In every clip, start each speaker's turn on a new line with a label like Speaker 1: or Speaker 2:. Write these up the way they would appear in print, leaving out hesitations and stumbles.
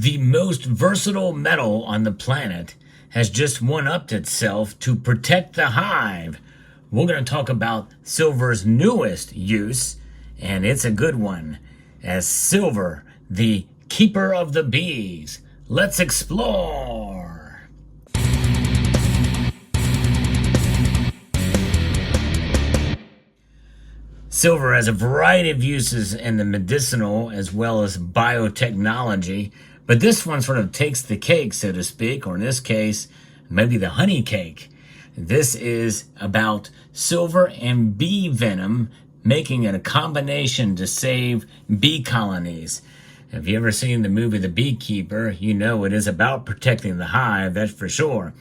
Speaker 1: The most versatile metal on the planet has just one-upped itself to protect the hive. We're going to talk about silver's newest use, and it's a good one, as silver, the keeper of the bees. Let's explore. Silver has a variety of uses in the medicinal as well as biotechnology, but this one sort of takes the cake, so to speak, or in this case, maybe the honey cake. This is about silver and bee venom, making it a combination to save bee colonies. Have you ever seen the movie The Beekeeper? You know it is about protecting the hive, that's for sure.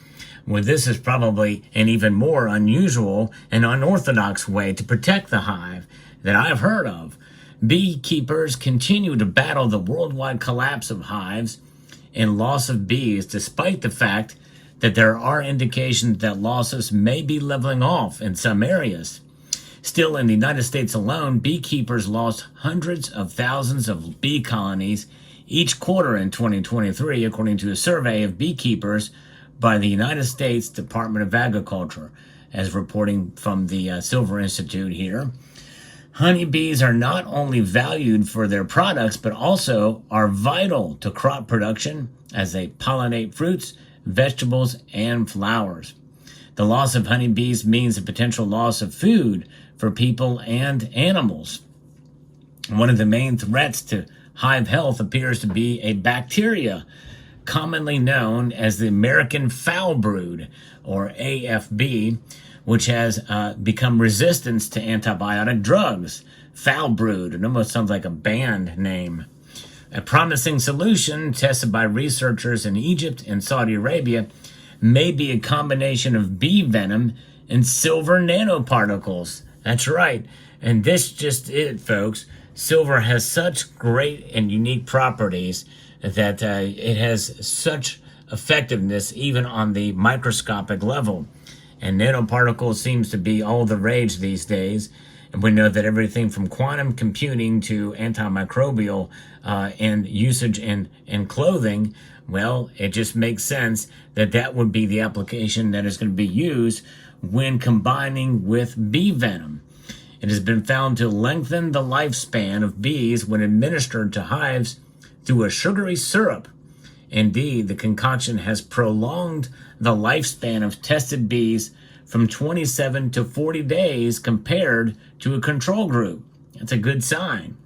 Speaker 1: Well, this is probably an even more unusual and unorthodox way to protect the hive that I've heard of. Beekeepers continue to battle the worldwide collapse of hives and loss of bees, despite the fact that there are indications that losses may be leveling off in some areas. Still, in the United States alone, beekeepers lost hundreds of thousands of bee colonies each quarter in 2023, according to a survey of beekeepers by the United States Department of Agriculture, as reporting from the Silver Institute here. Honeybees are not only valued for their products, but also are vital to crop production as they pollinate fruits, vegetables, and flowers. The loss of honeybees means a potential loss of food for people and animals. One of the main threats to hive health appears to be a bacteria commonly known as the American foul brood, or AFB, which has become resistant to antibiotic drugs. Foul brood, it almost sounds like a band name. A promising solution tested by researchers in Egypt and Saudi Arabia may be a combination of bee venom and silver nanoparticles. That's right. And this just it, folks. Silver has such great and unique properties that it has such effectiveness even on the microscopic level. And nanoparticles seems to be all the rage these days. And we know that everything from quantum computing to antimicrobial and usage in clothing, well, it just makes sense that that would be the application that is going to be used when combining with bee venom. It has been found to lengthen the lifespan of bees when administered to hives through a sugary syrup. Indeed, the concoction has prolonged the lifespan of tested bees from 27 to 40 days compared to a control group. That's a good sign.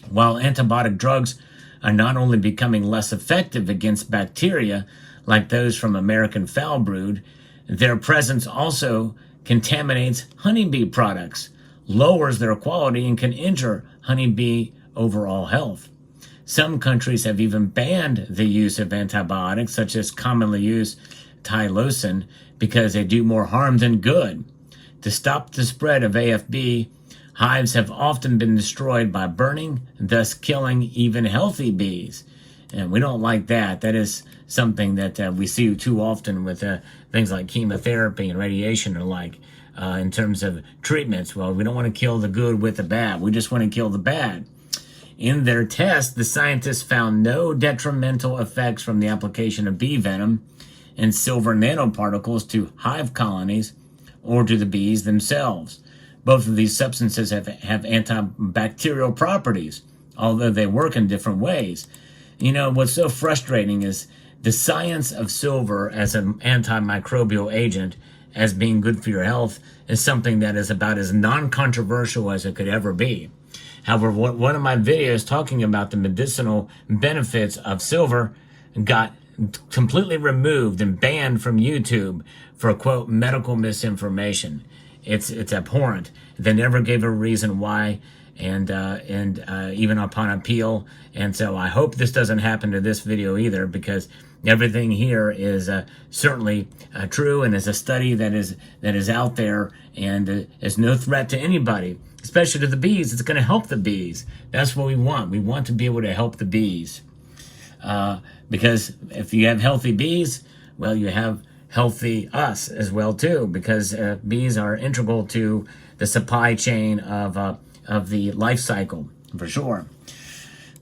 Speaker 1: While antibiotic drugs are not only becoming less effective against bacteria like those from American foul brood, their presence also contaminates honeybee products, lowers their quality, and can injure honeybee overall health. Some countries have even banned the use of antibiotics, such as commonly used tylosin, because they do more harm than good. To stop the spread of AFB, hives have often been destroyed by burning, thus killing even healthy bees. And we don't like that. That is something that we see too often with things like chemotherapy and radiation or like in terms of treatments. Well, we don't want to kill the good with the bad. We just want to kill the bad. In their test, the scientists found no detrimental effects from the application of bee venom and silver nanoparticles to hive colonies or to the bees themselves. Both of these substances have antibacterial properties, although they work in different ways. You know, what's so frustrating is the science of silver as an antimicrobial agent, as being good for your health, is something that is about as non-controversial as it could ever be. However, one of my videos talking about the medicinal benefits of silver got completely removed and banned from YouTube for, quote, medical misinformation. It's abhorrent. They never gave a reason why, and even upon appeal. And so I hope this doesn't happen to this video either, because everything here is certainly true and is a study that is out there and is no threat to anybody, especially to the bees. It's going to help the bees. That's what we want. We want to be able to help the bees. Because if you have healthy bees, well, you have healthy us as well too, because bees are integral to the supply chain of the life cycle, for sure.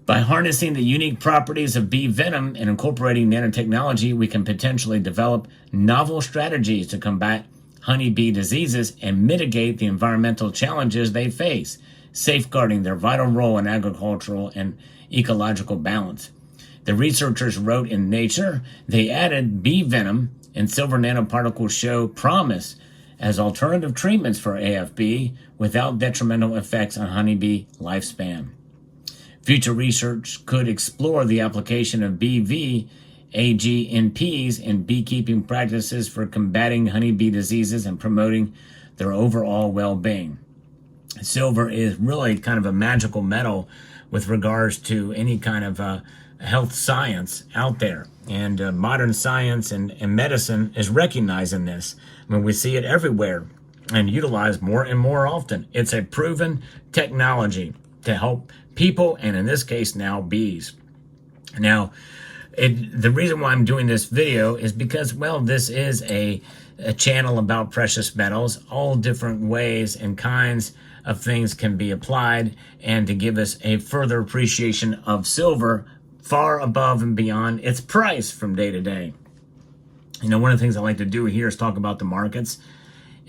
Speaker 1: By harnessing the unique properties of bee venom and incorporating nanotechnology, we can potentially develop novel strategies to combat honeybee diseases and mitigate the environmental challenges they face, safeguarding their vital role in agricultural and ecological balance. The researchers wrote in Nature they added bee venom and silver nanoparticles show promise as alternative treatments for AFB without detrimental effects on honeybee lifespan. Future research could explore the application of BV AGNPs in beekeeping practices for combating honeybee diseases and promoting their overall well-being. Silver is really kind of a magical metal with regards to any kind of health science out there. And modern science and medicine is recognizing this. I mean, we see it everywhere and utilized more and more often. It's a proven technology to help people, and in this case now bees. Now, the reason why I'm doing this video is because, well, this is a channel about precious metals. All different ways and kinds of things can be applied, and to give us a further appreciation of silver far above and beyond its price from day to day. You know, one of the things I like to do here is talk about the markets.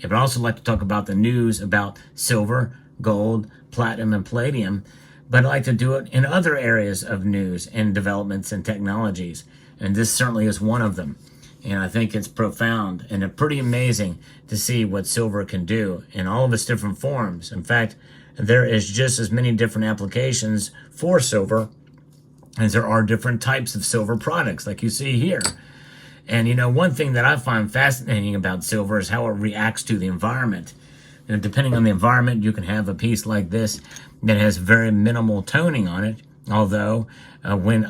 Speaker 1: But I also like to talk about the news about silver, gold, platinum, and palladium. But I like to do it in other areas of news and developments and technologies. And this certainly is one of them. And I think it's profound and pretty amazing to see what silver can do in all of its different forms. In fact, there is just as many different applications for silver as there are different types of silver products, like you see here. And, you know, one thing that I find fascinating about silver is how it reacts to the environment. You know, depending on the environment, you can have a piece like this that has very minimal toning on it. Although, when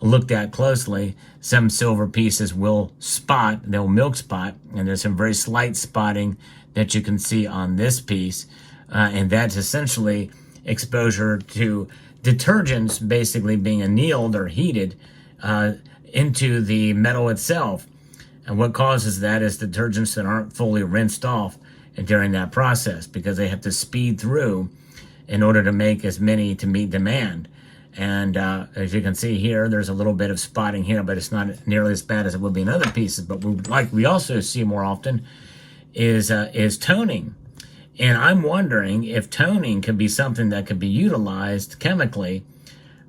Speaker 1: looked at closely, some silver pieces will spot, they'll milk spot, and there's some very slight spotting that you can see on this piece. And that's essentially exposure to detergents basically being annealed or heated into the metal itself. And what causes that is detergents that aren't fully rinsed off during that process, because they have to speed through in order to make as many to meet demand. And as you can see here, there's a little bit of spotting here, but it's not nearly as bad as it would be in other pieces. But we also see more often is toning. And I'm wondering if toning could be something that could be utilized chemically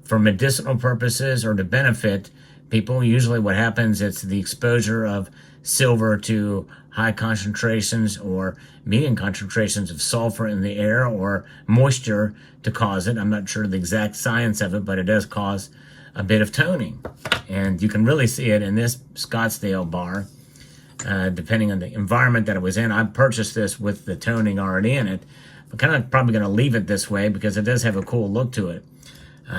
Speaker 1: for medicinal purposes or to benefit people. Usually what happens, it's the exposure of silver to high concentrations or medium concentrations of sulfur in the air or moisture to cause it. I'm not sure the exact science of it, but it does cause a bit of toning. And you can really see it in this Scottsdale bar. Depending on the environment that it was in. I purchased this with the toning already in it. I'm kind of probably going to leave it this way because it does have a cool look to it.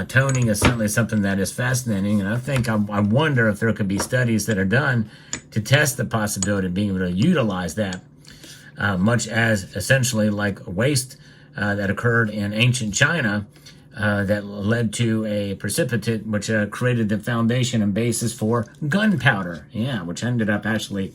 Speaker 1: Toning is certainly something that is fascinating, and I think I wonder if there could be studies that are done to test the possibility of being able to utilize that, much as essentially like waste that occurred in ancient China that led to a precipitate which created the foundation and basis for gunpowder, which ended up actually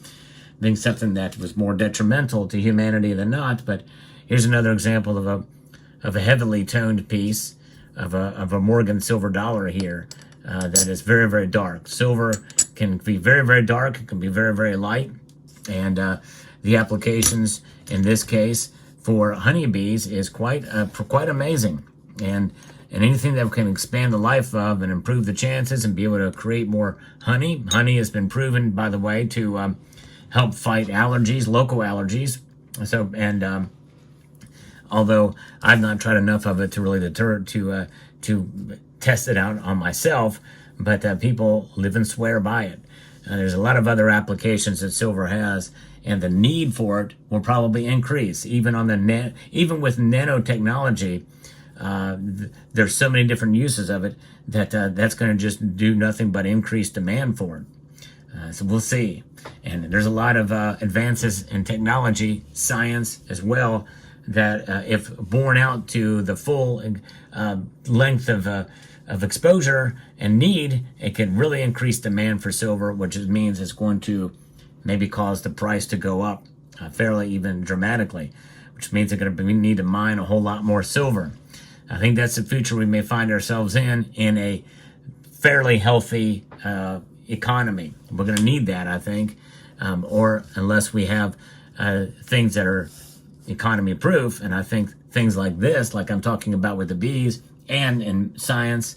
Speaker 1: being something that was more detrimental to humanity than not. But here's another example of a heavily toned piece of a Morgan silver dollar here that is very, very dark. Silver can be very, very dark. It can be very, very light. And the applications in this case for honeybees is quite amazing. And anything that can expand the life of and improve the chances and be able to create more honey. Honey has been proven, by the way, to help fight allergies, local allergies. So, and although I've not tried enough of it to really deter to test it out on myself, but people live and swear by it. There's a lot of other applications that silver has, and the need for it will probably increase, even on the even with nanotechnology. There's so many different uses of it that that's going to just do nothing but increase demand for it. So we'll see. And there's a lot of advances in technology, science as well, that if borne out to the full length of exposure and need, it can really increase demand for silver, which means it's going to maybe cause the price to go up fairly even dramatically, which means they're going to need to mine a whole lot more silver. I think that's the future we may find ourselves in a fairly healthy economy. We're going to need that, I think, or unless we have things that are economy proof. And I think things like this, like I'm talking about with the bees, and in science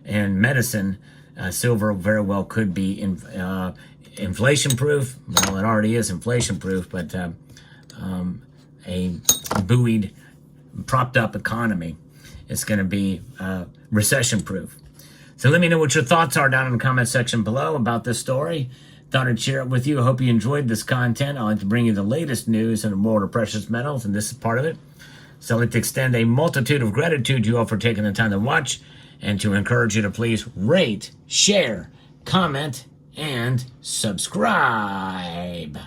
Speaker 1: and medicine, silver very well could be inflation proof. Well, it already is inflation proof, but a buoyed, propped up economy is going to be recession proof. So let me know what your thoughts are down in the comment section below about this story. Thought I'd share it with you. I hope you enjoyed this content. I like to bring you the latest news in the world of precious metals, and this is part of it. So I'd like to extend a multitude of gratitude to you all for taking the time to watch, and to encourage you to please rate, share, comment, and subscribe.